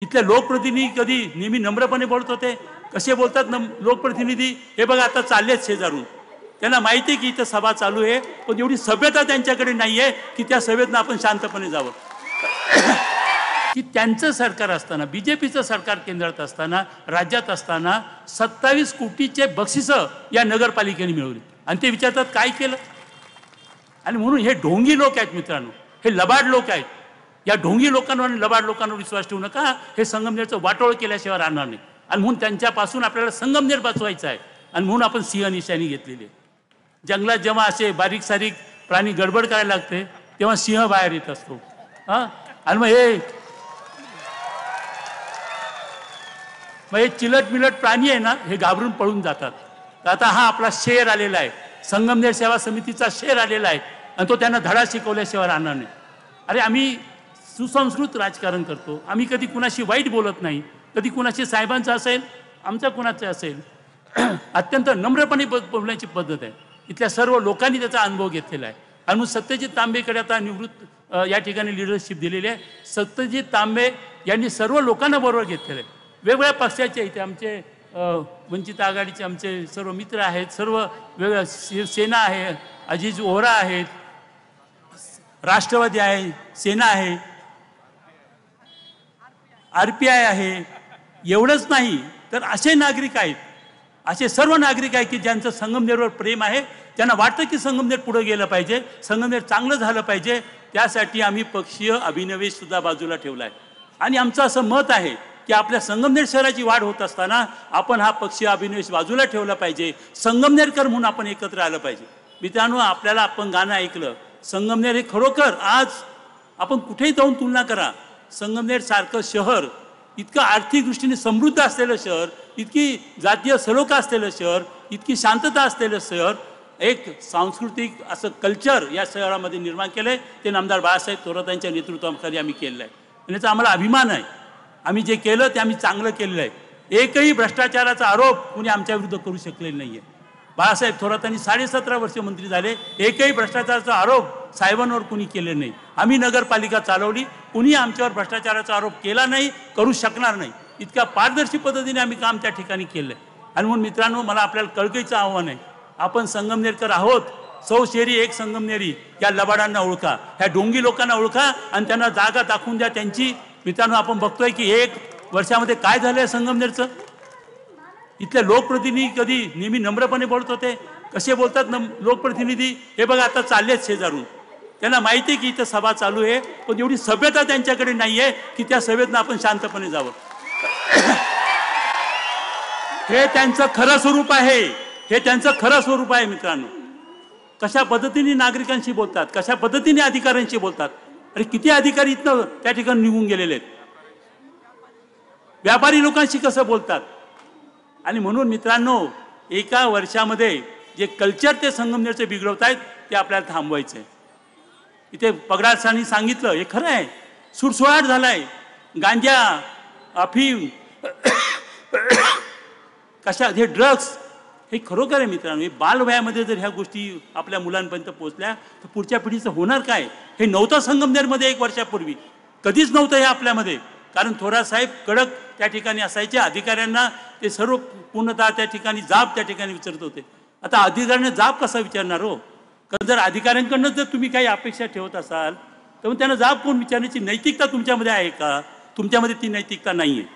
इथले लोकप्रतिनिधी कधी नेहमी नम्रपणे बोलत होते, कसे बोलतात लोकप्रतिनिधी हे बघा आता चाललेच शेजारून. त्यांना माहिती आहे की इथं सभा चालू आहे, पण एवढी सभ्यता त्यांच्याकडे नाही आहे की त्या सभेतनं आपण शांतपणे जावं. की त्यांचं सरकार असताना, बीजेपीचं सरकार केंद्रात असताना, राज्यात असताना 27 कोटीचे बक्षिसं या नगरपालिकेने मिळवली आणि ते विचारतात काय केलं. आणि म्हणून हे ढोंगी लोक आहेत मित्रांनो, हे लबाड लोक आहेत. या ढोंगी लोकांवर आणि लबाड लोकांवर विश्वास ठेवू नका. हे संगमनेरचं वाटोळ केल्याशिवाय राहणार नाही आणि म्हणून त्यांच्यापासून आपल्याला संगमनेर वाचवायचं आहे आणि म्हणून आपण सिंह निशाणी घेतलेली आहे. जंगलात जेव्हा असे बारीक सारीक प्राणी गडबड करायला लागते तेव्हा सिंह बाहेर येत असतो. आणि मग हे चिलट मिलट प्राणी आहे ना, हे घाबरून पळून जातात. तर आता हा आपला शेर आलेला आहे, संगमनेर सेवा समितीचा शेर आलेला आहे आणि तो त्यांना धडा शिकवल्याशिवाय राहणार नाही. अरे आम्ही सुसंस्कृत राजकारण करतो, आम्ही कधी कुणाशी वाईट बोलत नाही, कधी कुणाशी साहेबांचं असेल आमच्या कुणाचं असेल अत्यंत नम्रपणे बोलण्याची पद्धत आहे. इथल्या सर्व लोकांनी त्याचा अनुभव घेतलेला आहे आणि मग सत्यजित तांबेकडे आता निवृत्त या ठिकाणी लिडरशिप दिलेली आहे. सत्यजित तांबे यांनी सर्व लोकांना बरोबर घेतलेलं आहे. वेगवेगळ्या पक्षाचे इथे आमचे वंचित आघाडीचे आमचे सर्व मित्र आहेत, सर्व वेगळ्या शिवसेना आहे, अजिज ओहरा आहेत, राष्ट्रवादी आहे, सेना आहे, RPI आहे. एवढंच नाही तर असे नागरिक आहेत, असे सर्व नागरिक आहेत की ज्यांचं संगमनेरवर प्रेम आहे. त्यांना वाटतं की संगमनेर पुढे गेलं पाहिजे, संगमनेर चांगलं झालं पाहिजे. त्यासाठी आम्ही पक्षीय अभिनिवेशसुद्धा बाजूला ठेवला आहे आणि आमचं असं मत आहे की आपल्या संगमनेर शहराची वाढ होत असताना आपण हा पक्षीय अभिनिवेश बाजूला ठेवला पाहिजे. संगमनेरकर म्हणून आपण एकत्र आलं पाहिजे. मित्रांनो, आपल्याला आपण गाणं ऐकलं, संगमनेर हे खरोखर आज आपण कुठेही जाऊन तुलना करा, संगमनेर सारखं शहर, इतकं आर्थिक दृष्टीने समृद्ध असलेलं शहर, इतकी जातीय सलोखा असलेलं शहर, इतकी शांतता असलेलं शहर, एक सांस्कृतिक असं कल्चर या शहरामध्ये निर्माण केलं आहे. ते नामदार बाळासाहेब थोरात यांच्या नेतृत्वाखाली आम्ही केलेलं आहे आणि याचा आम्हाला अभिमान आहे. आम्ही जे केलं ते आम्ही चांगलं केलेलं आहे. एकही भ्रष्टाचाराचा आरोप कुणी आमच्या विरुद्ध करू शकलेला नाही आहे. बाळासाहेब थोरातांनी 17.5 वर्ष मंत्री झाले, एकही भ्रष्टाचाराचा आरोप साहेबांवर कुणी केले नाही. आम्ही नगरपालिका चालवली, कुणी आमच्यावर भ्रष्टाचाराचा आरोप केला नाही, करू शकणार नाही. इतक्या पारदर्शी पद्धतीने आम्ही काम त्या ठिकाणी केलं आहे. आणि म्हणून मित्रांनो, मला आपल्याला कळकळीचं आव्हान आहे, आपण संगमनेरकर आहोत. 100 शेरी एक संगमनेरी. या लबाडांना ओळखा, ह्या ढोंगी लोकांना ओळखा आणि त्यांना जागा दाखवून द्या त्यांची. मित्रांनो, आपण बघतोय की 1 वर्षामध्ये काय झालंय संगमनेरचं. इथले लोकप्रतिनिधी कधी नेहमी नम्रपणे बोलत होते, कसे बोलतात लोकप्रतिनिधी हे बघा आता चाललेच शेजारून. त्यांना माहिती आहे की इथं सभा चालू आहे, पण एवढी सभ्यता त्यांच्याकडे नाही आहे की त्या सभेतनं आपण शांतपणे जावं. हे त्यांचं खरं स्वरूप आहे, हे त्यांचं खरं स्वरूप आहे. मित्रांनो, कशा पद्धतीने नागरिकांशी बोलतात, कशा पद्धतीने अधिकाऱ्यांशी बोलतात. अरे किती अधिकारी इथनं त्या ठिकाणी निघून गेलेले आहेत. व्यापारी लोकांशी कसं बोलतात. आणि म्हणून मित्रांनो, एका वर्षामध्ये जे कल्चर ते संगमनेरचे बिघडवत आहेत ते आपल्याला थांबवायचं आहे. इथे पगडासांनी सांगितलं, हे खरं आहे, सुरसुळाट झालाय. गांजा, अफीम, कशा हे ड्रग्स, हे खरोखर आहे मित्रांनो. हे बालवयामध्ये जर ह्या गोष्टी आपल्या मुलांपर्यंत पोहोचल्या तर पुढच्या पिढीचं होणार काय. हे नव्हतं संगमनेरमध्ये 1 वर्षापूर्वी, कधीच नव्हतं हे आपल्यामध्ये. कारण थोरात साहेब कडक त्या ठिकाणी असायचे, अधिकाऱ्यांना ते सर्व पूर्णतः त्या ठिकाणी जाब त्या ठिकाणी विचारत होते. आता अधिकाऱ्यांना जाब कसा विचारणार हो. कारण जर अधिकाऱ्यांकडनं जर तुम्ही काही अपेक्षा ठेवत असाल तर मग त्यांना जाब कोण विचारण्याची नैतिकता तुमच्यामध्ये आहे का. तुमच्यामध्ये ती नैतिकता नाही आहे.